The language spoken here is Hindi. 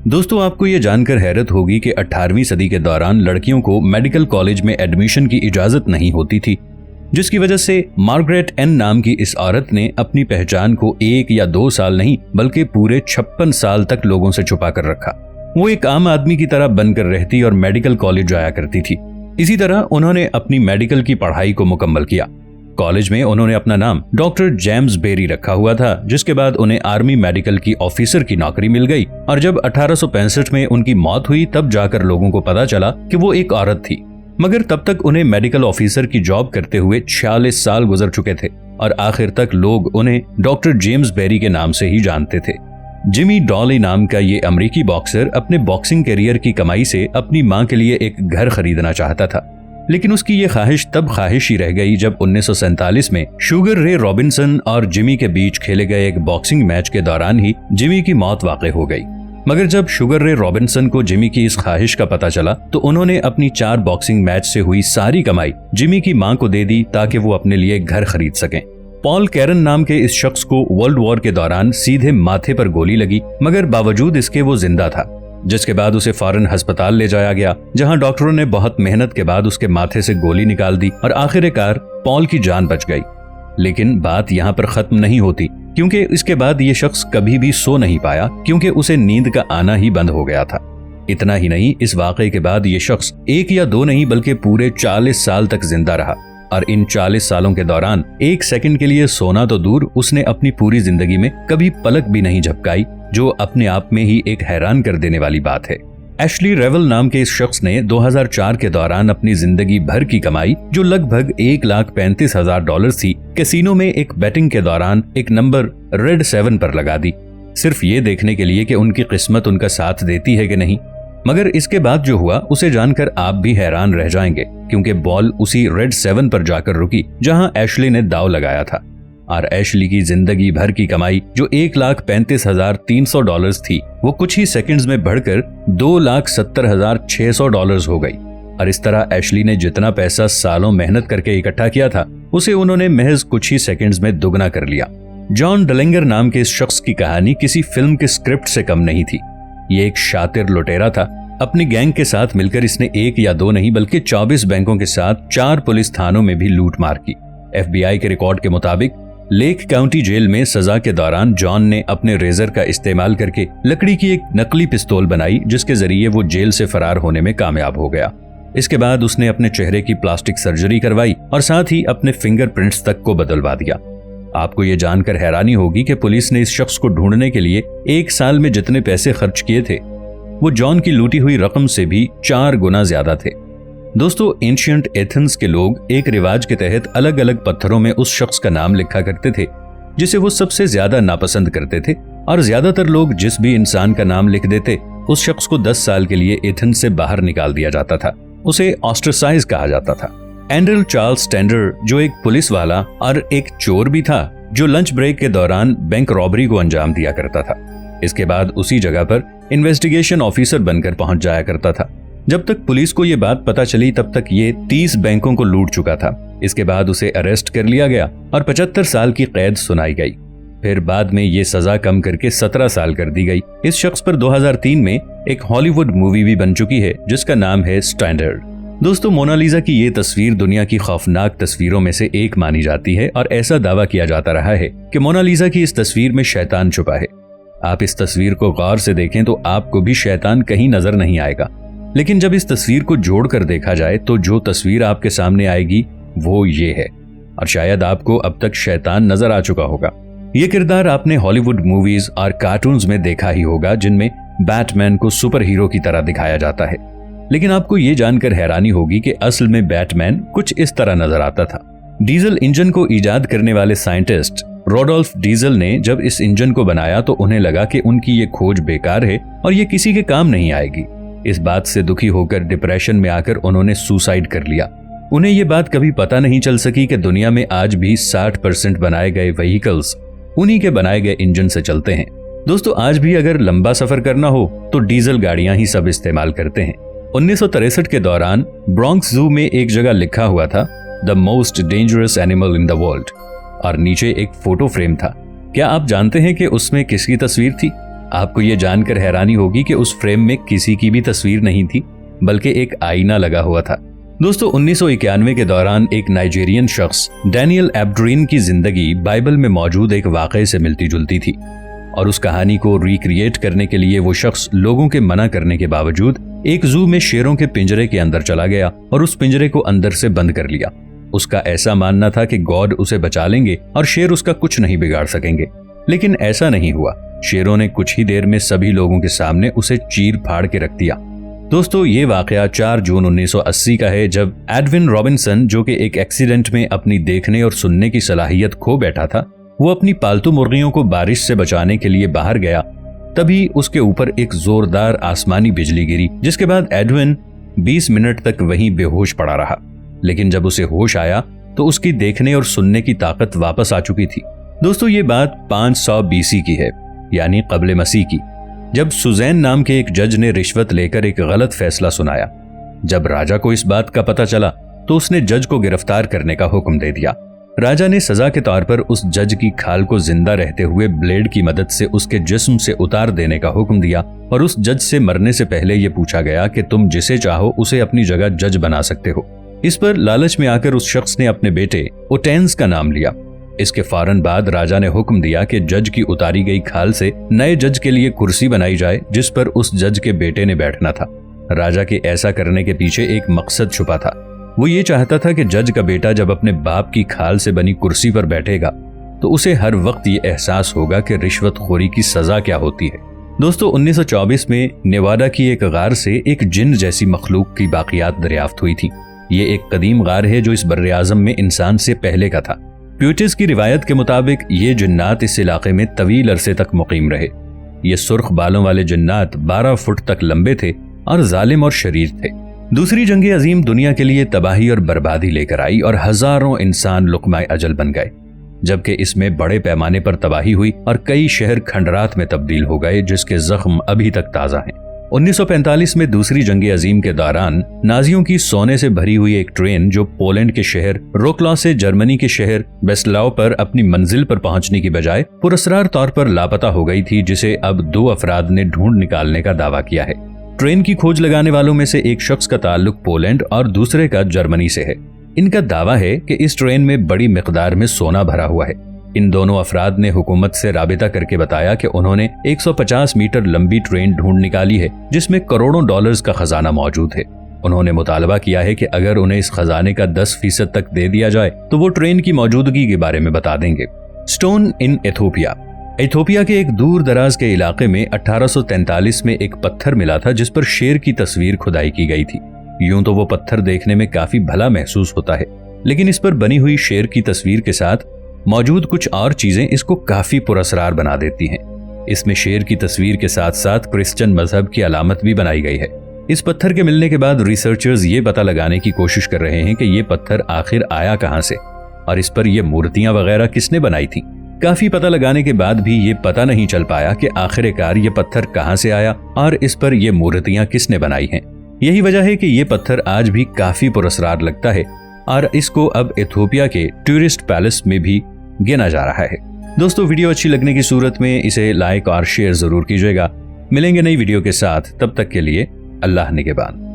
दोस्तों, आपको ये जानकर हैरत होगी कि 18वीं सदी के दौरान लड़कियों को मेडिकल कॉलेज में एडमिशन की इजाजत नहीं होती थी, जिसकी वजह से मार्गरेट एन नाम की इस औरत ने अपनी पहचान को 1 या 2 साल नहीं बल्कि पूरे 56 साल तक लोगों से छुपा कर रखा। वो एक आम आदमी की तरह बनकर रहती और मेडिकल कॉलेज जाया करती थी। इसी तरह उन्होंने अपनी मेडिकल की पढ़ाई को मुकम्मल किया। कॉलेज में उन्होंने अपना नाम डॉक्टर जेम्स बेरी रखा हुआ था, जिसके बाद उन्हें आर्मी मेडिकल की ऑफिसर की नौकरी मिल गई और जब 1865 में उनकी मौत हुई तब जाकर लोगों को पता चला कि वो एक औरत थी। मगर तब तक उन्हें मेडिकल ऑफिसर की जॉब करते हुए 46 साल गुजर चुके थे और आखिर तक लोग उन्हें डॉक्टर जेम्स बेरी के नाम से ही जानते थे। जिमी डॉली नाम का ये अमेरिकी बॉक्सर अपने बॉक्सिंग करियर की कमाई से अपनी मां के लिए एक घर खरीदना चाहता था, लेकिन उसकी ये ख्वाहिश तब ख्वाहिश ही रह गई जब 1947 में शुगर रे रॉबिन्सन और जिमी के बीच खेले गए एक बॉक्सिंग मैच के दौरान ही जिमी की मौत वाक़ई हो गई। मगर जब शुगर रे रॉबिन्सन को जिमी की इस ख्वाहिश का पता चला तो उन्होंने अपनी 4 बॉक्सिंग मैच से हुई सारी कमाई जिमी की मां को दे दी ताकि वो अपने लिए घर खरीद सकें। पॉल कैरन नाम के इस शख्स को वर्ल्ड वॉर के दौरान सीधे माथे पर गोली लगी, मगर बावजूद इसके वो जिंदा था, जिसके बाद उसे फौरन अस्पताल ले जाया गया, जहां डॉक्टरों ने बहुत मेहनत के बाद उसके माथे से गोली निकाल दी और आखिरकार पॉल की जान बच गई। लेकिन बात यहाँ पर खत्म नहीं होती, क्योंकि इसके बाद ये शख्स कभी भी सो नहीं पाया, क्योंकि उसे नींद का आना ही बंद हो गया था। इतना ही नहीं, इस वाकये के बाद ये शख्स 1 या 2 नहीं बल्कि पूरे 40 साल तक जिंदा रहा और इन 40 सालों के दौरान 1 सेकंड के लिए सोना तो दूर, उसने अपनी पूरी जिंदगी में कभी पलक भी नहीं झपकाई, जो अपने आप में ही एक हैरान कर देने वाली बात है। एशली रेवल नाम के इस शख्स ने 2004 के दौरान अपनी जिंदगी भर की कमाई, जो लगभग $1,35,000 थी, कैसीनो में एक बैटिंग के दौरान एक नंबर रेड 7 पर लगा दी, सिर्फ ये देखने के लिए कि उनकी किस्मत उनका साथ देती है कि नहीं। मगर इसके बाद जो हुआ उसे जानकर आप भी हैरान रह जाएंगे, क्योंकि बॉल उसी रेड 7 पर जाकर रुकी जहां एशली ने दाव लगाया था और एशली की जिंदगी भर की कमाई जो $1,35,300 थी, वो कुछ ही सेकंड्स में बढ़कर $2,70,600 हो गई। और इस तरह एशली ने जितना पैसा सालों मेहनत करके इकट्ठा किया था, उसे उन्होंने महज कुछ ही सेकंड्स में दुगना कर लिया। जॉन डलेंगर नाम के इस शख्स की कहानी किसी फिल्म के स्क्रिप्ट से कम नहीं थी। ये एक शातिर लुटेरा था। अपनी गैंग के साथ मिलकर इसने 1 या 2 नहीं बल्कि 24 बैंकों के साथ 4 पुलिस थानों में भी लूट मार की। FBI के रिकॉर्ड के मुताबिक लेक काउंटी जेल में सजा के दौरान जॉन ने अपने रेजर का इस्तेमाल करके लकड़ी की एक नकली पिस्तौल बनाई, जिसके जरिए वो जेल से फरार होने में कामयाब हो गया। इसके बाद उसने अपने चेहरे की प्लास्टिक सर्जरी करवाई और साथ ही अपने फिंगरप्रिंट्स तक को बदलवा दिया। आपको ये जानकर हैरानी होगी कि पुलिस ने इस शख्स को ढूंढने के लिए 1 साल में जितने पैसे खर्च किए थे, वो जॉन की लूटी हुई रकम से भी 4 गुना ज्यादा थे। दोस्तों, एंशिएंट एथेंस के लोग एक रिवाज के तहत अलग अलग पत्थरों में उस शख्स का नाम लिखा करते थे जिसे वो सबसे ज्यादा नापसंद करते थे, और ज्यादातर लोग जिस भी इंसान का नाम लिख देते, उस शख्स को 10 साल के लिए एथेंस से बाहर निकाल दिया जाता था। उसे ऑस्ट्रेसाइज कहा जाता था। एंड्रेल चार्ल्स टेंडर, जो एक पुलिस वाला और एक चोर भी था, जो लंच ब्रेक के दौरान बैंक रॉबरी को अंजाम दिया करता था, इसके बाद उसी जगह पर इन्वेस्टिगेशन ऑफिसर बनकर पहुंच जाया करता था। जब तक पुलिस को ये बात पता चली तब तक ये 30 बैंकों को लूट चुका था। इसके बाद उसे अरेस्ट कर लिया गया और 75 साल की कैद सुनाई गई। फिर बाद में ये सजा कम करके 17 साल कर दी गई। इस शख्स पर 2003 में एक हॉलीवुड मूवी भी बन चुकी है जिसका नाम है स्टैंडर्ड। दोस्तों, मोनालिसा की ये तस्वीर दुनिया की खौफनाक तस्वीरों में से एक मानी जाती है और ऐसा दावा किया जाता रहा है कि मोनालिसा की इस तस्वीर में शैतान छुपा है। आप इस तस्वीर को गौर से देखें तो आपको भी शैतान कहीं नजर नहीं आएगा, लेकिन जब इस तस्वीर को जोड़कर देखा जाए तो जो तस्वीर आपके सामने आएगी वो ये है, और शायद आपको अब तक शैतान नजर आ चुका होगा। ये किरदार आपने हॉलीवुड मूवीज और कार्टून्स में देखा ही होगा, जिनमें बैटमैन को सुपर हीरो की तरह दिखाया जाता है। लेकिन आपको ये जानकर हैरानी होगी कि असल में बैटमैन कुछ इस तरह नजर आता था। डीजल इंजन को इजाद करने वाले साइंटिस्ट रोडोल्फ डीजल ने जब इस इंजन को बनाया तो उन्हें लगा कि उनकी ये खोज बेकार है और ये किसी के काम नहीं आएगी। इस बात से दुखी होकर डिप्रेशन में आकर उन्होंने सुसाइड कर लिया। उन्हें ये बात कभी पता नहीं चल सकी कि दुनिया में आज भी 60% बनाए गए व्हीकल्स उन्हीं के बनाए गए इंजन से चलते हैं। दोस्तों, आज भी अगर लंबा सफर करना हो तो डीजल गाड़ियां ही सब इस्तेमाल करते हैं। 1963 के दौरान ब्रॉन्क्स जू में एक जगह लिखा हुआ था the most dangerous animal in the world, और नीचे एक फोटो फ्रेम था। क्या आप जानते हैं कि उसमें किसकी तस्वीर थी? आपको ये जानकर हैरानी होगी कि उस फ्रेम में किसी की भी तस्वीर नहीं थी, बल्कि एक आईना लगा हुआ था। दोस्तों 1991 के दौरान एक नाइजीरियन शख्स डैनियल एब्ड्रीन की जिंदगी बाइबल में मौजूद एक वाक़े से मिलती जुलती थी और उस कहानी को रिक्रिएट करने के लिए वो शख्स लोगों के मना करने के बावजूद एक जू में शेरों के पिंजरे के अंदर चला गया और उस पिंजरे को अंदर से बंद कर लिया। उसका ऐसा मानना था कि गॉड उसे बचा लेंगे और शेर उसका कुछ नहीं बिगाड़ सकेंगे, लेकिन ऐसा नहीं हुआ। शेरों ने कुछ ही देर में सभी लोगों के सामने उसे चीर फाड़ के रख दिया। दोस्तों ये वाकया 4 जून 1980 का है, जब एडविन रॉबिन्सन, जो कि एक एक्सीडेंट में अपनी देखने और सुनने की सलाहियत खो बैठा था, वो अपनी पालतू मुर्गियों को बारिश से बचाने के लिए बाहर गया। तभी उसके ऊपर एक जोरदार आसमानी बिजली गिरी, जिसके बाद एडविन 20 मिनट तक वहीं बेहोश पड़ा रहा। लेकिन जब उसे होश आया तो उसकी देखने और सुनने की ताकत वापस आ चुकी थी। दोस्तों ये बात 500 BC की है, यानी कब्ल मसीह की, जब सुजैन नाम के एक जज ने रिश्वत लेकर एक गलत फैसला सुनाया। जब राजा को इस बात का पता चला तो उसने जज को गिरफ्तार करने का हुक्म दे दिया। राजा ने सजा के तौर पर उस जज की खाल को जिंदा रहते हुए ब्लेड की मदद से उसके जिस्म से उतार देने का हुक्म दिया और उस जज से मरने से पहले यह पूछा गया कि तुम जिसे चाहो उसे अपनी जगह जज बना सकते हो। इस पर लालच में आकर उस शख्स ने अपने बेटे ओटेंस का नाम लिया। इसके फौरन बाद राजा ने हुक्म दिया कि जज की उतारी गई खाल से नए जज के लिए कुर्सी बनाई जाए, जिस पर उस जज के बेटे ने बैठना था। राजा के ऐसा करने के पीछे एक मकसद छुपा था। वो ये चाहता था कि जज का बेटा जब अपने बाप की खाल से बनी कुर्सी पर बैठेगा तो उसे हर वक्त ये एहसास होगा कि रिश्वतखोरी की सजा क्या होती है। दोस्तों 1924 में नेवाडा की एक गार से एक जिन जैसी मखलूक की बाकियात दरियाफ्त हुई थी। ये एक कदीम गार है जो इस बर्रे आज़म में इंसान से पहले का था। प्यूटिस की रिवायत के मुताबिक ये जिन्नात इस इलाके में तवील अरसे तक मुकीम रहे। ये सुर्ख बालों वाले जिन्नात 12 फुट तक लंबे थे और जालिम और शरीर थे। दूसरी जंग अजीम दुनिया के लिए तबाही और बर्बादी लेकर आई और हजारों इंसान लुकमाए अजल बन गए, जबकि इसमें बड़े पैमाने पर तबाही हुई और कई शहर खंडरात में तब्दील हो गए, जिसके जख्म अभी तक ताज़ा हैं। 1945 में दूसरी जंग अजीम के दौरान नाजियों की सोने से भरी हुई एक ट्रेन जो पोलैंड के शहर रोक्लॉ से जर्मनी के शहर बेस्लाव पर अपनी मंजिल पर पहुंचने की बजाय पुरस्कार तौर पर लापता हो गई थी, जिसे अब 2 अफराद ने ढूंढ निकालने का दावा किया है। ट्रेन की खोज लगाने वालों में से एक शख्स का ताल्लुक पोलैंड और दूसरे का जर्मनी से है। इनका दावा है कि इस ट्रेन में बड़ी मिकदार में सोना भरा हुआ है। इन दोनों अफराद ने हुकूमत से राबिता करके बताया कि उन्होंने 150 मीटर लंबी ट्रेन ढूंढ निकाली है, जिसमें करोड़ों डॉलर्स का खजाना मौजूद है। उन्होंने मुतालबा किया है कि अगर उन्हें इस खजाने का 10% तक दे दिया जाए तो वो ट्रेन की मौजूदगी के बारे में बता देंगे। Stone in Ethiopia. इथोपिया के एक दूर दराज के इलाके में 1843 में एक पत्थर मिला था जिस पर शेर की तस्वीर खुदाई की गई थी। यूं तो वो पत्थर देखने में काफी भला महसूस होता है, लेकिन इस पर बनी हुई शेर की तस्वीर के साथ मौजूद कुछ और चीजें इसको काफी पुरअसरार बना देती हैं। इसमें शेर की तस्वीर के साथ साथ क्रिश्चियन मजहब की अलामत भी बनाई गई है। इस पत्थर के मिलने के बाद रिसर्चर्स ये पता लगाने की कोशिश कर रहे हैं कि ये पत्थर आखिर आया कहां से और इस पर ये मूर्तियां वगैरह किसने बनाई थी। काफी पता लगाने के बाद भी ये पता नहीं चल पाया कि आखिरकार ये पत्थर कहां से आया और इस पर ये मूर्तियां किसने बनाई हैं। यही वजह है कि ये पत्थर आज भी काफी पुरअसरार लगता है और इसको अब इथोपिया के टूरिस्ट पैलेस में भी गिना जा रहा है। दोस्तों वीडियो अच्छी लगने की सूरत में इसे लाइक और शेयर जरूर कीजिएगा। मिलेंगे नई वीडियो के साथ, तब तक के लिए अल्लाह निगहबान।